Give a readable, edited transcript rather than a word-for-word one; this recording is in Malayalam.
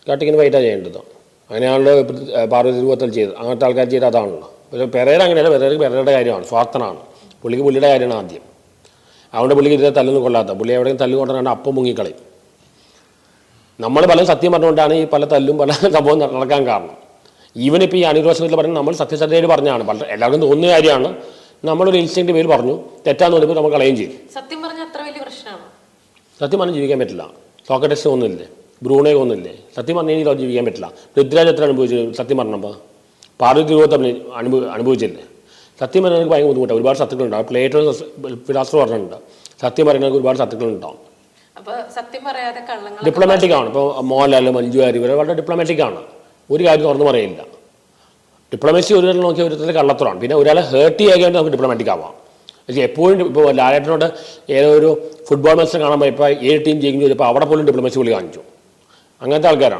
കട്ടിങ്ങിന് ഫൈറ്റാണ് ചെയ്യേണ്ടത്. അങ്ങനെയാണല്ലോ പാർവതി രൂപത്തിൽ ചെയ്തത്. അങ്ങനത്തെ ആൾക്കാർ ചെയ്ത് അതാണല്ലോ. പക്ഷേ പെരേര അങ്ങനെയല്ല. പെരേരയുടെ കാര്യമാണ്, സ്വാർത്ഥനാണ്. പുള്ളിക്ക് പുള്ളിയുടെ കാര്യമാണ് ആദ്യം. അതുകൊണ്ട് പുള്ളിക്ക് ഇതിനെ തല്ലൊന്നും കൊള്ളാത്ത. പുള്ളി എവിടെയും തല്ലുകൊണ്ടാണ് അപ്പം മുങ്ങിക്കളയും. നമ്മൾ പലരും സത്യം പറഞ്ഞുകൊണ്ടാണ് ഈ പല തല്ലും പല സംഭവം നടക്കാൻ കാരണം. ഈവൻ ഇപ്പോൾ ഈ അണിറോഷത്തിൽ പറയുന്നത് നമ്മൾ സത്യസത്യമായിട്ട് പറഞ്ഞാണ്. എല്ലാവർക്കും തോന്നുന്ന കാര്യമാണ്. നമ്മളൊരു ഇൻസ്റ്റിങ്ക്റ്റ് പേര് പറഞ്ഞു, തെറ്റാന്ന് തോന്നിയപ്പോൾ നമ്മൾ കളയും ചെയ്തു. സത്യം പറഞ്ഞാൽ അത്ര വലിയ പ്രശ്നമാണ്. സത്യം പറഞ്ഞാൽ ജീവിക്കാൻ പറ്റില്ല. സോക്രട്ടീസ് ഒന്നുമില്ലേ, ബ്രൂണേ ഒന്നുമില്ലേ, സത്യം പറഞ്ഞു കഴിഞ്ഞാൽ ജീവിക്കാൻ പറ്റില്ല. പൃഥ്വിരാജ് എത്ര അനുഭവിച്ചു സത്യം പറഞ്ഞപ്പോൾ? പാർവതി രൂപത്തെ അനുഭവിച്ചില്ലേ? സത്യം പറയുന്നത് ഭയങ്കര ബുദ്ധിമുട്ടാണ്. ഒരുപാട് സത്യങ്ങളുണ്ടാവും. പ്ലേറ്റോ ഫിലോസഫർ പറഞ്ഞിട്ടുണ്ട്, സത്യം പറയുന്നത് ഒരുപാട് സത്യങ്ങളുണ്ടാവും. ഡിപ്ലോമാറ്റിക് ആണ്. ഇപ്പോൾ മോഹൻലാൽ, മഞ്ജു വാര്യർ ഇവരെ വളരെ ഡിപ്ലോമാറ്റിക് ആണ്. ഒരു കാര്യം തുറന്നു പറയില്ല. ഡിപ്ലോമസി ഒരു തരം നോക്കിയ ഒരു തരത്തിൽ കള്ളത്തരമാണ്. പിന്നെ ഒരാളെ ഹേർട്ട് ചെയ്യാൻ നമുക്ക് ഡിപ്ലോമാറ്റിക് ആവാം. പക്ഷേ എപ്പോഴും ഇപ്പോൾ ലാലേട്ടനോട് ഏതോ ഒരു ഫുട്ബോൾ മത്സരം കാണാൻ പോയപ്പോൾ 7 ടീം ജയിക്കും ചോദിച്ചപ്പോൾ അവിടെ പോലും ഡിപ്ലോമസി പുള്ളി കാണിച്ചു. അങ്ങനത്തെ ആൾക്കാരാണ്.